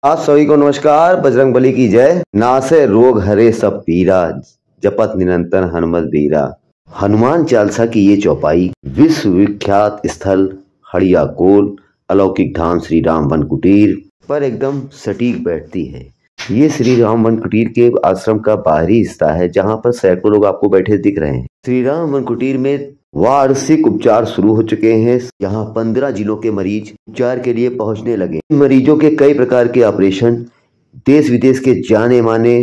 आप सभी को नमस्कार। बजरंगबली की जय। नासे रोग हरे सब पीरा, जपत निरंतर हनुमत बीरा। हनुमान चालीसा की ये चौपाई विश्व विख्यात स्थल हड़िया कोल अलौकिक धाम श्री राम वन कुटीर पर एकदम सटीक बैठती है। ये श्री राम वन कुटीर के आश्रम का बाहरी हिस्सा है, जहाँ पर सैकड़ों लोग आपको बैठे दिख रहे हैं। श्री राम वन कुटीर में वार्षिक उपचार शुरू हो चुके हैं। यहाँ 15 जिलों के मरीज उपचार के लिए पहुंचने लगे। मरीजों के कई प्रकार के ऑपरेशन देश विदेश के जाने माने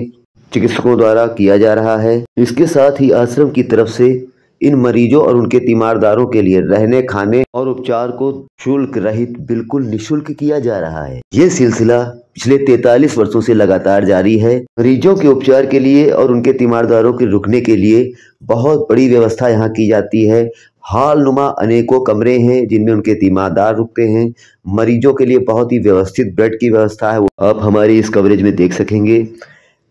चिकित्सकों द्वारा किया जा रहा है। इसके साथ ही आश्रम की तरफ से इन मरीजों और उनके तीमारदारों के लिए रहने, खाने और उपचार को शुल्क रहित बिल्कुल निःशुल्क किया जा रहा है। ये सिलसिला पिछले 43 वर्षों से लगातार जारी है। मरीजों के उपचार के लिए और उनके तीमारदारों के रुकने के लिए बहुत बड़ी व्यवस्था यहाँ की जाती है। हाल नुमा अनेकों कमरे हैं जिनमें उनके तीमारदार रुकते हैं। मरीजों के लिए बहुत ही व्यवस्थित बेड की व्यवस्था है, वो आप हमारी इस कवरेज में देख सकेंगे।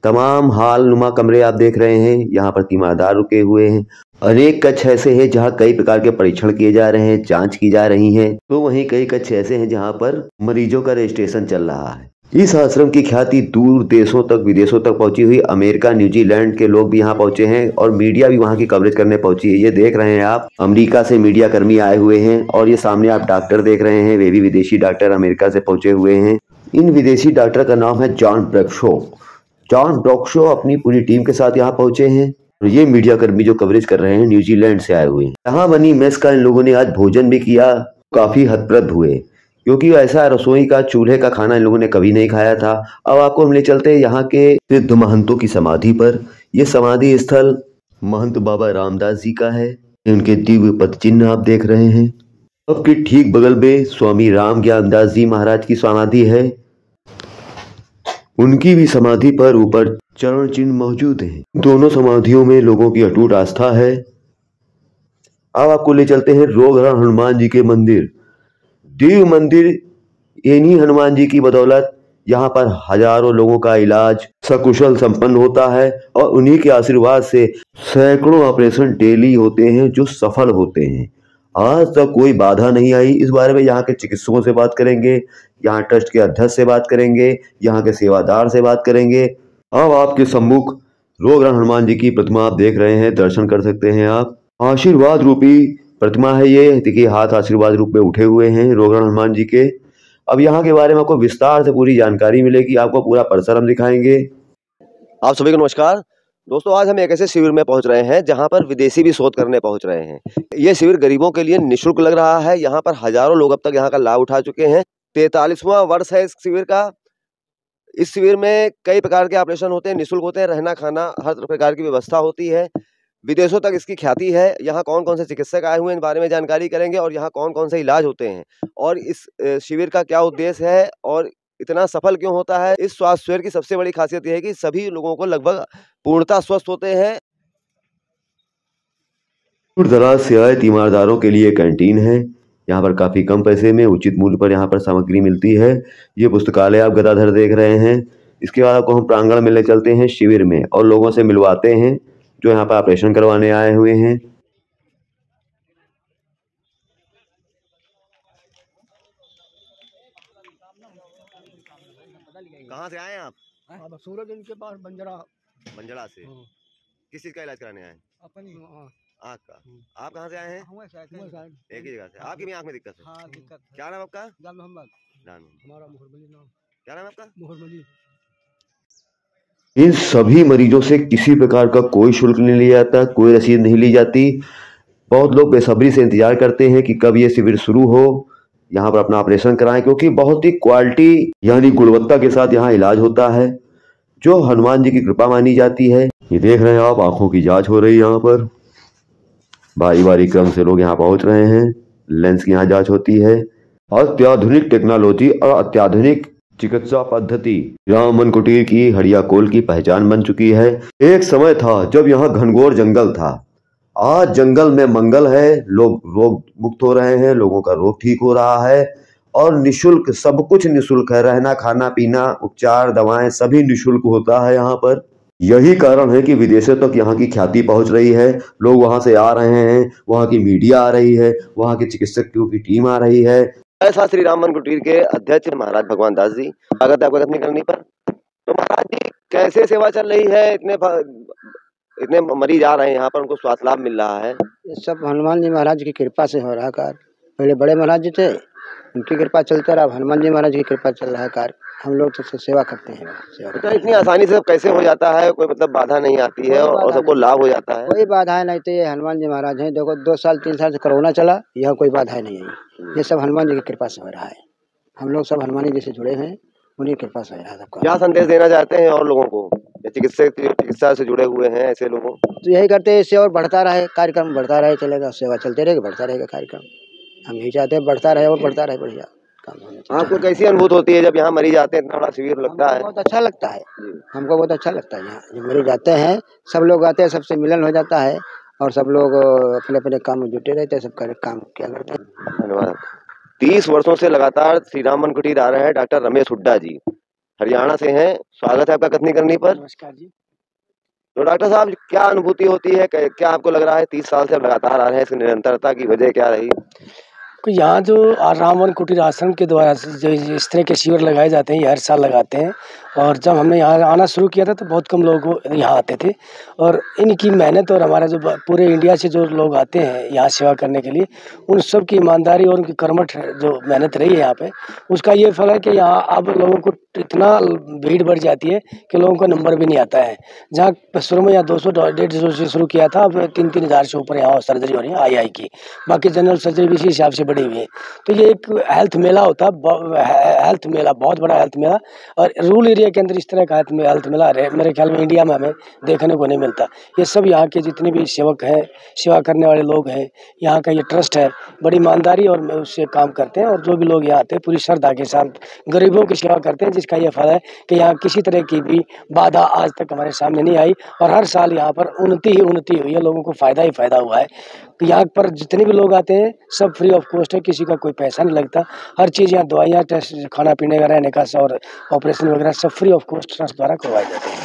तमाम हाल नुमा कमरे आप देख रहे हैं, यहाँ पर तीमारदार रुके हुए हैं। अनेक कक्ष ऐसे हैं जहाँ कई प्रकार के परीक्षण किए जा रहे हैं, जांच की जा रही है। तो वहीं कई कक्ष ऐसे हैं जहाँ पर मरीजों का रजिस्ट्रेशन चल रहा है। इस आश्रम की ख्याति दूर देशों तक, विदेशों तक पहुंची हुई। अमेरिका, न्यूजीलैंड के लोग भी यहाँ पहुंचे हैं और मीडिया भी वहाँ की कवरेज करने पहुंची है। ये देख रहे हैं आप, अमेरिका से मीडिया कर्मी आए हुए हैं और ये सामने आप डॉक्टर देख रहे हैं, वे भी विदेशी डॉक्टर अमेरिका से पहुंचे हुए हैं। इन विदेशी डॉक्टर का नाम है जॉन ब्रैक्शो। जॉन ब्रैक्शो अपनी पूरी टीम के साथ यहाँ पहुंचे हैं। ये मीडिया कर्मी जो कवरेज कर रहे हैं न्यूजीलैंड से आए हुए हैं। यहाँ बनी मेस का इन लोगों ने आज भोजन भी किया। काफी हतप्रद हुए, क्योंकि ऐसा रसोई का, चूल्हे का खाना इन लोगों ने कभी नहीं खाया था। अब आपको हम ले चलते हैं यहाँ के सिद्ध महंतों की समाधि पर। यह समाधि स्थल महंत बाबा रामदास जी का है। उनके दिव्य पद चिन्ह आप देख रहे हैं। आपके ठीक बगल में स्वामी राम ज्ञानदास जी महाराज की समाधि है। उनकी भी समाधि पर ऊपर चरण चिन्ह मौजूद हैं। दोनों समाधियों में लोगों की अटूट आस्था है। अब आपको ले चलते हैं रोगहरण हनुमान जी के मंदिर। दिव्य मंदिर, इन्हीं हनुमान जी की बदौलत यहाँ पर हजारों लोगों का इलाज सकुशल संपन्न होता है और उन्हीं के आशीर्वाद से सैकड़ों ऑपरेशन डेली होते हैं जो सफल होते हैं। आज तक कोई बाधा नहीं आई। इस बारे में यहाँ के चिकित्सकों से बात करेंगे, यहाँ ट्रस्ट के अध्यक्ष से बात करेंगे, यहाँ के सेवादार से बात करेंगे। अब आपके सम्मुख रोगहरण हनुमान जी की प्रतिमा आप देख रहे हैं, दर्शन कर सकते हैं आप। आशीर्वाद रूपी प्रतिमा है ये, देखिए हाथ आशीर्वाद रूप में उठे हुए हैं रोगहरण हनुमान जी के। अब यहाँ के बारे में आपको विस्तार से पूरी जानकारी मिलेगी, आपको पूरा परिसर हम दिखाएंगे। आप सभी को नमस्कार दोस्तों। आज हम एक ऐसे शिविर में पहुंच रहे हैं जहां पर विदेशी भी शोध करने पहुंच रहे हैं। ये शिविर गरीबों के लिए निःशुल्क लग रहा है। यहाँ पर हजारों लोग अब तक यहाँ का लाभ उठा चुके हैं। 43वां वर्ष है इस शिविर का। इस शिविर में कई प्रकार के ऑपरेशन होते हैं, निःशुल्क होते हैं। रहना, खाना, हर प्रकार की व्यवस्था होती है। विदेशों तक इसकी ख्याति है। यहाँ कौन कौन से चिकित्सक आए हुए हैं, इन बारे में जानकारी करेंगे और यहाँ कौन कौन से इलाज होते हैं और इस शिविर का क्या उद्देश्य है और इतना सफल क्यों होता है। इस स्वास्थ्य शिविर की सबसे बड़ी खासियत यह है कि सभी लोगों को लगभग पूर्णतः स्वस्थ होते हैं। दूर दराज से आए तीमारदारों के लिए कैंटीन है। यहाँ पर काफी कम पैसे में उचित मूल्य पर यहाँ पर सामग्री मिलती है। ये पुस्तकालय आप गदाधर देख रहे हैं। इसके बाद आपको हम प्रांगण में ले चलते हैं शिविर में और लोगों से मिलवाते हैं जो यहाँ पर ऑपरेशन करवाने आए हुए हैं। कहाँ से आए हैं आप? सूरज इनके पास बंजड़ा से। किस चीज का इलाज कराने आए हैं? आँख का। आप कहाँ से आए हैं? एक ही जगह से। आपकी भी आँख में दिक्कत है? हाँ, दिक्कत है। क्या नाम आपका? जान मोहम्मद। हमारा मुहर्रमली नाम। क्या नाम आपका? मुहर्रमली। इन सभी मरीजों से किसी प्रकार का कोई शुल्क नहीं लिया जाता, कोई रसीद नहीं ली जाती। बहुत लोग बेसब्री से इंतजार करते हैं कि कब ये शिविर शुरू हो, यहाँ पर अपना ऑपरेशन कराएं, क्योंकि बहुत ही क्वालिटी यानी गुणवत्ता के साथ यहाँ इलाज होता है जो हनुमान जी की कृपा मानी जाती है। ये देख रहे हैं आप, आंखों की जांच हो रही है। यहाँ पर बारी बारी क्रम से लोग यहाँ पहुंच रहे हैं। लेंस की यहाँ जांच होती है। अत्याधुनिक टेक्नोलॉजी और अत्याधुनिक चिकित्सा पद्धति राम वन कुटीर की हड़िया कोल की पहचान बन चुकी है। एक समय था जब यहाँ घनघोर जंगल था। आज जंगल में मंगल है, लोग रोग मुक्त हो रहे हैं, लोगों का रोग ठीक हो रहा है और निःशुल्क, सब कुछ निःशुल्क है। रहना, खाना, पीना, उपचार, दवाएं सभी निःशुल्क होता है यहाँ पर। यही कारण है कि विदेशों तक यहाँ की ख्याति पहुंच रही है। लोग वहां से आ रहे हैं, वहां की मीडिया आ रही है, वहां के चिकित्सकों की टीम आ रही है। ऐसा श्री राम मन कुटीर के अध्यक्ष महाराज भगवान दास जी, स्वागत है आपका कथनी करनी पर। तो महाराज जी, कैसे सेवा चल रही है? इतने मरीज आ रहे हैं यहाँ पर, उनको स्वास्थ्य लाभ मिल रहा है? ये सब हनुमान जी महाराज की कृपा से हो रहा है कार्य। पहले बड़े महाराज जी थे, उनकी कृपा चलता रहा। अब हनुमान जी महाराज की कृपा चल रहा है कार्य। हम लोग तो सेवा करते हैं। सेवा तो इतनी आसानी से कैसे हो जाता है? कोई मतलब बाधा नहीं आती है और सबको लाभ हो जाता है? कोई बाधाएं नहीं। तो ये हनुमान जी महाराज हैं। देखो 2 साल 3 साल से कोरोना चला, यह कोई बाधाएं नहीं आई। ये सब हनुमान जी की कृपा से हो रहा है। हम लोग सब हनुमान जी से जुड़े हैं, उन्हीं की कृपा से हो रहा है सबका। क्या संदेश देना चाहते हैं और लोगों को, चिकित्सा से जुड़े हुए हैं ऐसे लोगों? तो यही करते हैं, इससे और बढ़ता रहे कार्यक्रम, बढ़ता रहे, चलेगा, सेवा चलते रहेगा, बढ़ता रहेगा कार्यक्रम। हम यही चाहते हैं बढ़ता रहे और बढ़ता रहे, बढ़िया काम होने चाहिए। आपको कैसी अनुभूति होती है जब यहाँ मरीज आते हैं? इतना बड़ा शिविर लगता है। बहुत अच्छा लगता है, हमको बहुत अच्छा लगता है। यहाँ जब मरीज आते हैं, सब लोग आते हैं, सबसे मिलन हो जाता है और सब लोग अपने अपने काम में जुटे रहते हैं, सब काम क्या करते हैं। धन्यवाद। 30 वर्षों से लगातार श्री राम मन कुटीर आ रहे हैं डॉक्टर रमेश हुड्डा जी, हरियाणा से हैं। स्वागत है आपका कथनी करनी पर। नमस्कार जी। तो डॉक्टर साहब, क्या अनुभूति होती है? क्या आपको लग रहा है 30 साल से लगातार आ रहे हैं, इसकी निरंतरता की वजह क्या रही? तो यहाँ जो राम वन कुटीर आश्रम के द्वारा जो इस तरह के शिविर लगाए जाते हैं, ये हर साल लगाते हैं। और जब हमने यहाँ आना शुरू किया था तो बहुत कम लोग यहाँ आते थे, और इनकी मेहनत और हमारा जो पूरे इंडिया से जो लोग आते हैं यहाँ सेवा करने के लिए, उन सब की ईमानदारी और उनकी कर्मठ जो मेहनत रही है यहाँ पे, उसका ये फल है कि यहाँ अब लोगों को इतना भीड़ बढ़ जाती है कि लोगों का नंबर भी नहीं आता है। जहाँ शुरू में यहाँ 200-150 से शुरू किया था, अब 3-3 हज़ार से ऊपर यहाँ सर्जरी हो रही है आई की। बाकी जनरल सर्जरी भी इसी हिसाब से बढ़ी हुई है। तो ये एक हेल्थ मेला होता है, हेल्थ मेला, बहुत बड़ा हेल्थ मेला। और रूरल एरिया के अंदर इस तरह का हेल्थ मेला मेरे ख्याल में इंडिया में हमें देखने को नहीं मिलता। ये सब यहाँ के जितने भी सेवक हैं, सेवा करने वाले लोग हैं, यहाँ का ये ट्रस्ट है, बड़ी ईमानदारी और उससे काम करते हैं। और जो भी लोग यहाँ आते हैं पूरी श्रद्धा के साथ गरीबों की सेवा करते हैं, जिसका ये फल है कि यहाँ किसी तरह की भी बाधा आज तक हमारे सामने नहीं आई। और हर साल यहाँ पर उन्नति ही उन्नति हुई है, लोगों को फ़ायदा ही फ़ायदा हुआ है। यहाँ पर जितने भी लोग आते हैं सब फ्री ऑफ कॉस्ट है, किसी का कोई पैसा नहीं लगता। हर चीज़ यहाँ, दवाइयाँ, टेस्ट, खाना पीने का, रहने का और ऑपरेशन वगैरह सब फ्री ऑफ कॉस्ट ट्रस्ट द्वारा करवाए जाते हैं।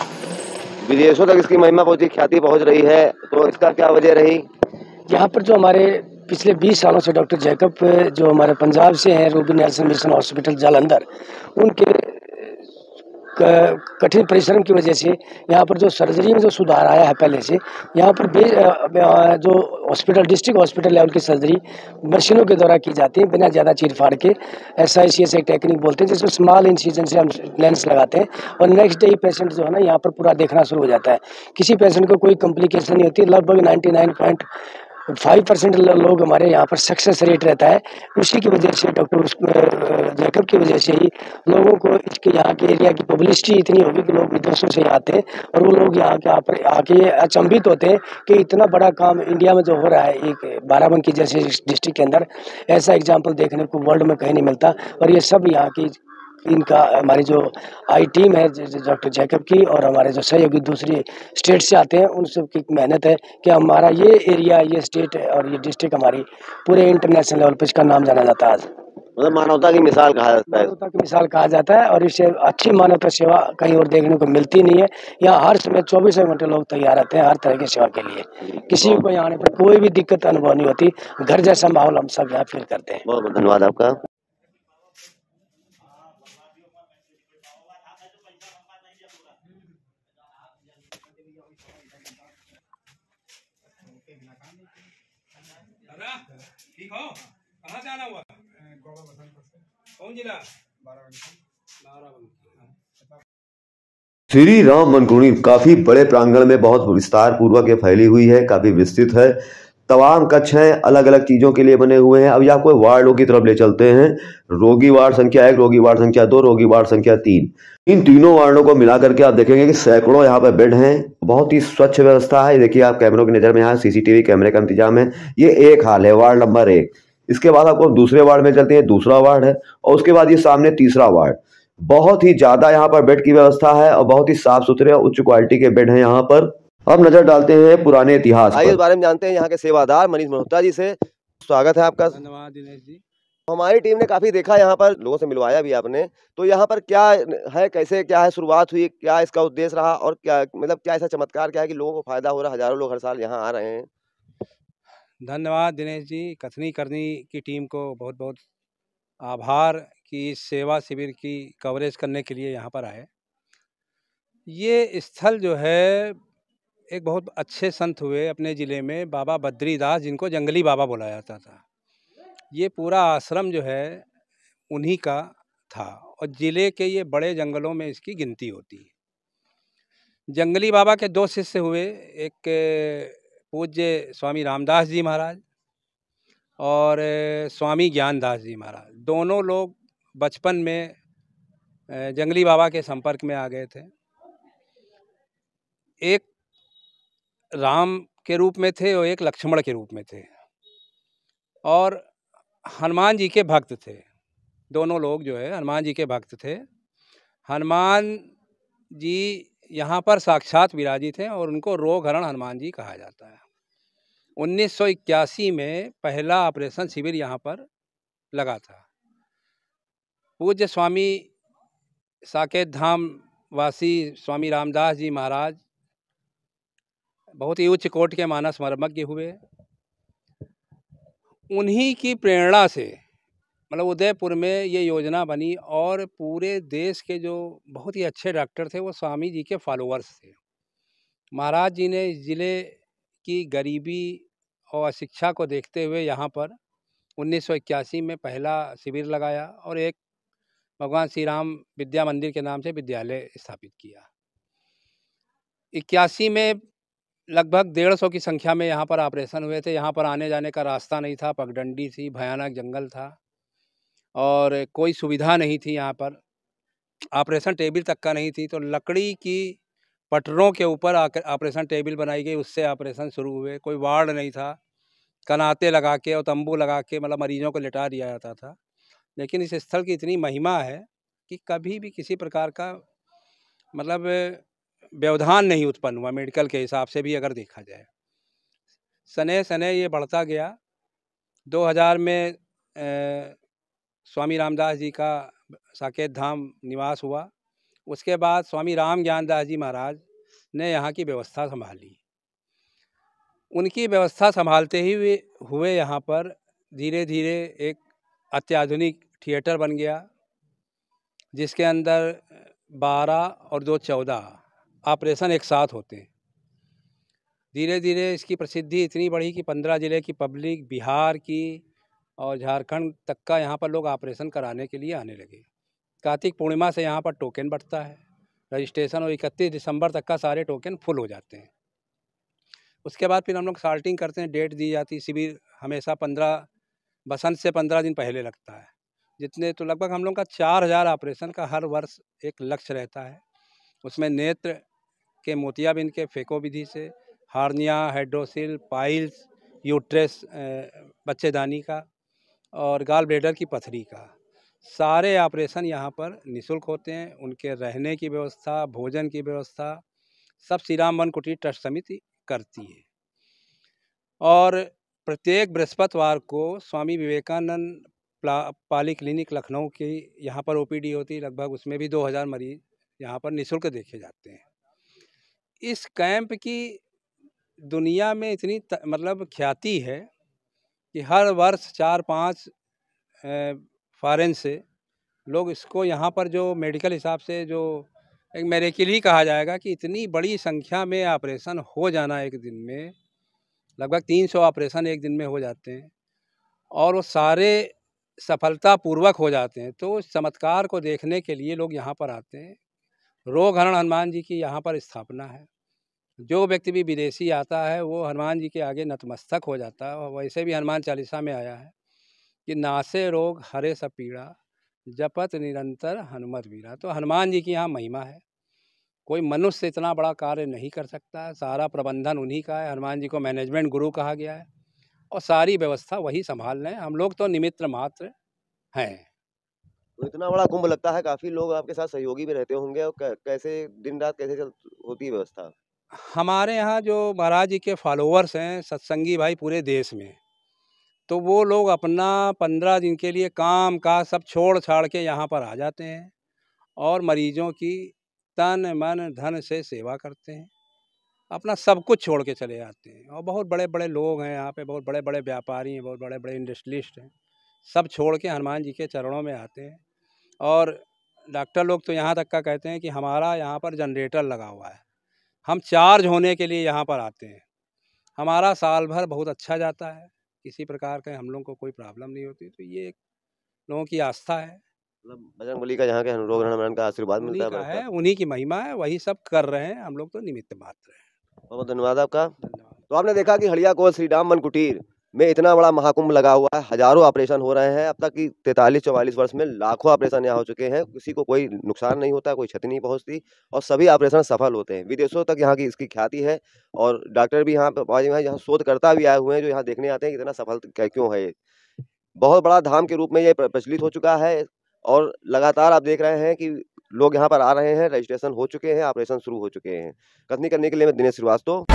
विदेशों तक इसकी महिमा पहुंची, ख्याति पहुंच रही है, तो इसका क्या वजह रही? यहाँ पर जो हमारे पिछले 20 सालों से डॉक्टर जैकब जो हमारे पंजाब से हैं, Ruby Nelson mission hospital Jalandhar, उनके कठिन परिश्रम की वजह से यहाँ पर जो सर्जरी में जो सुधार आया है पहले से, यहाँ पर जो हॉस्पिटल, डिस्ट्रिक्ट हॉस्पिटल लेवल की सर्जरी मशीनों के द्वारा की जाती है, बिना ज़्यादा चीर-फाड़ के। SICS एक टेक्निक बोलते हैं, जिसमें स्मॉल इंसिजन से हम लेंस लगाते हैं और नेक्स्ट डे ही पेशेंट जो है ना यहाँ पर पूरा देखना शुरू हो जाता है। किसी पेशेंट को कोई कॉम्प्लिकेशन नहीं होती। लगभग 99.5% लोग हमारे यहाँ पर सक्सेस रेट रहता है। उसी की वजह से डॉक्टर जैकब की वजह से ही लोगों को इसके यहाँ के एरिया की पब्लिसिटी इतनी होगी कि लोग विदेशों से आते हैं और वो लोग यहाँ पर आके अचंभित होते हैं कि इतना बड़ा काम इंडिया में जो हो रहा है, एक बाराबंकी जैसे डिस्ट्रिक्ट के अंदर ऐसा एग्जाम्पल देखने को वर्ल्ड में कहीं नहीं मिलता। और ये सब यहाँ की इनका, हमारी जो आई टीम है डॉक्टर जैकब की और हमारे जो सहयोगी दूसरी स्टेट से आते हैं, उन सब की मेहनत है कि हमारा ये एरिया, ये स्टेट और ये डिस्ट्रिक्ट हमारी पूरे इंटरनेशनल लेवल पर इसका नाम जाना जाता है। आज मतलब मानवता की मिसाल कहा जाता है। मानवता की मिसाल कहा जाता है और इससे अच्छी मानवता सेवा कहीं और देखने को मिलती नहीं है। यहाँ हर समय 24 घंटे लोग तैयार रहते हैं हर तरह की सेवा के लिए। किसी को यहाँ आने पर कोई भी दिक्कत अनुभव नहीं होती। घर जैसा माहौल हम सब यहाँ फील करते हैं। बहुत बहुत धन्यवाद आपका। ठीक हो? कहाँ जाना हुआ? कौन जिला? बाराबंकी। श्री राम मन कुटीर काफी बड़े प्रांगण में बहुत विस्तार पूर्वक ये फैली हुई है, काफी विस्तृत है। तमाम कक्ष हैं, अलग अलग चीजों के लिए बने हुए हैं। अब ये आपको वार्डों की तरफ ले चलते हैं। रोगी वार्ड संख्या 1, रोगी वार्ड संख्या 2, रोगी वार्ड संख्या 3। इन तीनों वार्डों को मिला करके आप देखेंगे कि सैकड़ों यहाँ पर बेड हैं। बहुत ही स्वच्छ व्यवस्था है। देखिए आप कैमरों की नजर में, यहाँ CCTV कैमरे का इंतजाम है। ये एक हाल है, वार्ड नंबर 1। इसके बाद आपको दूसरे वार्ड में चलते हैं, दूसरा वार्ड है, और उसके बाद ये सामने तीसरा वार्ड। बहुत ही ज्यादा यहाँ पर बेड की व्यवस्था है और बहुत ही साफ सुथरे और उच्च क्वालिटी के बेड हैं यहाँ पर। अब नजर डालते हैं पुराने इतिहास आइए पर। इस बारे में जानते हैं यहाँ के सेवादार मनीष मल्होत्रा जी से। स्वागत है आपका। धन्यवाद दिनेश जी। हमारी टीम ने काफी देखा, यहाँ पर लोगों से मिलवाया भी आपने। तो यहाँ पर क्या है, कैसे क्या है, शुरुआत हुई, क्या इसका उद्देश्य रहा और क्या मतलब क्या ऐसा चमत्कार क्या है कि लोगों को फायदा हो रहा है? हजारों लोग हर साल यहाँ आ रहे हैं। धन्यवाद दिनेश जी। कथनी करनी की टीम को बहुत बहुत आभार की इस सेवा शिविर की कवरेज करने के लिए यहाँ पर आए। ये स्थल जो है एक बहुत अच्छे संत हुए अपने ज़िले में, बाबा बद्रीदास, जिनको जंगली बाबा बोला जाता था। ये पूरा आश्रम जो है उन्हीं का था और ज़िले के ये बड़े जंगलों में इसकी गिनती होती है। जंगली बाबा के 2 शिष्य हुए, एक पूज्य स्वामी रामदास जी महाराज और स्वामी ज्ञानदास जी महाराज। दोनों लोग बचपन में जंगली बाबा के संपर्क में आ गए थे। एक राम के रूप में थे और एक लक्ष्मण के रूप में थे और हनुमान जी के भक्त थे। दोनों लोग जो है हनुमान जी के भक्त थे। हनुमान जी यहाँ पर साक्षात विराजित हैं और उनको रोग हरण हनुमान जी कहा जाता है। 1981 में पहला ऑपरेशन शिविर यहाँ पर लगा था। पूज्य स्वामी साकेत धाम वासी स्वामी रामदास जी महाराज बहुत ही उच्च कोटि के मानस मर्मज्ञ हुए। उन्हीं की प्रेरणा से मतलब उदयपुर में ये योजना बनी और पूरे देश के जो बहुत ही अच्छे डॉक्टर थे वो स्वामी जी के फॉलोअर्स थे। महाराज जी ने इस ज़िले की गरीबी और अशिक्षा को देखते हुए यहाँ पर 1981 में पहला शिविर लगाया और एक भगवान श्री राम विद्या मंदिर के नाम से विद्यालय स्थापित किया। 81 में लगभग 150 की संख्या में यहाँ पर ऑपरेशन हुए थे। यहाँ पर आने जाने का रास्ता नहीं था, पगडंडी थी, भयानक जंगल था और कोई सुविधा नहीं थी। यहाँ पर ऑपरेशन टेबल तक का नहीं थी, तो लकड़ी की पटरों के ऊपर ऑपरेशन टेबल बनाई गई, उससे ऑपरेशन शुरू हुए। कोई वार्ड नहीं था, कनाते लगा के और तंबू लगा के मतलब मरीजों को लिटा दिया जाता था। लेकिन इस स्थल की इतनी महिमा है कि कभी भी किसी प्रकार का मतलब व्यवधान नहीं उत्पन्न हुआ मेडिकल के हिसाब से भी अगर देखा जाए। सने सने ये बढ़ता गया। 2000 में स्वामी रामदास जी का साकेत धाम निवास हुआ। उसके बाद स्वामी राम ज्ञानदास जी महाराज ने यहाँ की व्यवस्था संभाली। उनकी व्यवस्था संभालते ही हुए यहाँ पर धीरे धीरे एक अत्याधुनिक थिएटर बन गया, जिसके अंदर 12 और 2 14 ऑपरेशन एक साथ होते हैं। धीरे धीरे इसकी प्रसिद्धि इतनी बढ़ी कि 15 ज़िले की पब्लिक, बिहार की और झारखंड तक का यहाँ पर लोग ऑपरेशन कराने के लिए आने लगे। कार्तिक पूर्णिमा से यहाँ पर टोकन बढ़ता है रजिस्ट्रेशन और 31 दिसंबर तक का सारे टोकन फुल हो जाते हैं। उसके बाद फिर हम लोग साल्टिंग करते हैं, डेट दी जाती है। शिविर हमेशा 15 बसंत से 15 दिन पहले लगता है। जितने तो लगभग हम लोग का 4000 ऑपरेशन का हर वर्ष एक लक्ष्य रहता है। उसमें नेत्र के मोतियाबिंद के फेको विधि से, हार्निया, हाइड्रोसिल, पाइल्स, यूट्रस बच्चेदानी का और गाल ब्लेडर की पथरी का सारे ऑपरेशन यहाँ पर निःशुल्क होते हैं। उनके रहने की व्यवस्था, भोजन की व्यवस्था सब श्री राम वन कुटीर ट्रस्ट समिति करती है। और प्रत्येक बृहस्पतिवार को स्वामी विवेकानंद पाली क्लिनिक लखनऊ की यहाँ पर ओपीडी होती है। लगभग उसमें भी 2000 मरीज यहाँ पर निःशुल्क देखे जाते हैं। इस कैंप की दुनिया में इतनी मतलब ख्याति है कि हर वर्ष 4-5 फॉरेन से लोग इसको यहाँ पर जो मेडिकल हिसाब से जो एक मिरेकल ही कहा जाएगा कि इतनी बड़ी संख्या में ऑपरेशन हो जाना एक दिन में, लगभग 300 ऑपरेशन एक दिन में हो जाते हैं और वो सारे सफलतापूर्वक हो जाते हैं। तो इस चमत्कार को देखने के लिए लोग यहाँ पर आते हैं। रोग हरण हनुमान जी की यहाँ पर स्थापना है। जो व्यक्ति भी विदेशी आता है वो हनुमान जी के आगे नतमस्तक हो जाता है। और वैसे भी हनुमान चालीसा में आया है कि नासे रोग हरे सब पीड़ा, जपत निरंतर हनुमत वीरा। तो हनुमान जी की यहाँ महिमा है। कोई मनुष्य इतना बड़ा कार्य नहीं कर सकता है। सारा प्रबंधन उन्हीं का है। हनुमान जी को मैनेजमेंट गुरु कहा गया है और सारी व्यवस्था वही संभाल रहे हैं। हम लोग तो निमित्त मात्र हैं। तो इतना बड़ा कुंभ लगता है, काफी लोग आपके साथ सहयोगी भी रहते होंगे और कैसे दिन रात कैसे होती है व्यवस्था? हमारे यहाँ जो महाराज जी के फॉलोअर्स हैं, सत्संगी भाई पूरे देश में, तो वो लोग अपना 15 दिन के लिए काम काज सब छोड़ छाड़ के यहाँ पर आ जाते हैं और मरीजों की तन मन धन से सेवा करते हैं। अपना सब कुछ छोड़ के चले जाते हैं। और बहुत बड़े बड़े लोग हैं यहाँ पे, बहुत बड़े बड़े व्यापारी हैं, बहुत बड़े बड़े इंडस्ट्रियलिस्ट हैं। सब छोड़ के हनुमान जी के चरणों में आते हैं। और डॉक्टर लोग तो यहाँ तक का कहते हैं कि हमारा यहाँ पर जनरेटर लगा हुआ है, हम चार्ज होने के लिए यहाँ पर आते हैं। हमारा साल भर बहुत अच्छा जाता है, किसी प्रकार का हम लोग को कोई प्रॉब्लम नहीं होती। तो ये लोगों की आस्था है, मतलब बजरंगबली का यहाँ के रोग हनुमान का आशीर्वाद मिलता उन्हीं है का है, बरकरार। उन्हीं की महिमा है, वही सब कर रहे हैं, हम लोग तो निमित्त मात्र हैं। बहुत बहुत धन्यवाद आपका। धन्यवाद। तो आपने देखा कि हड़िया कोल श्री राम मन कुटीर में इतना बड़ा महाकुंभ लगा हुआ है, हजारों ऑपरेशन हो रहे हैं। अब तक की 43-44 वर्ष में लाखों ऑपरेशन यहाँ हो चुके हैं, किसी को कोई नुकसान नहीं होता, कोई क्षति नहीं पहुंचती और सभी ऑपरेशन सफल होते हैं। विदेशों तक यहाँ की इसकी ख्याति है और डॉक्टर भी यहाँ पे यहाँ शोधकर्ता भी आए हुए हैं जो यहाँ देखने आते हैं कि इतना सफल क्यों है ये। बहुत बड़ा धाम के रूप में ये प्रचलित हो चुका है और लगातार आप देख रहे हैं कि लोग यहाँ पर आ रहे हैं, रजिस्ट्रेशन हो चुके हैं, ऑपरेशन शुरू हो चुके हैं। कथनी करने के लिए मैं दिनेश श्रीवास्तव।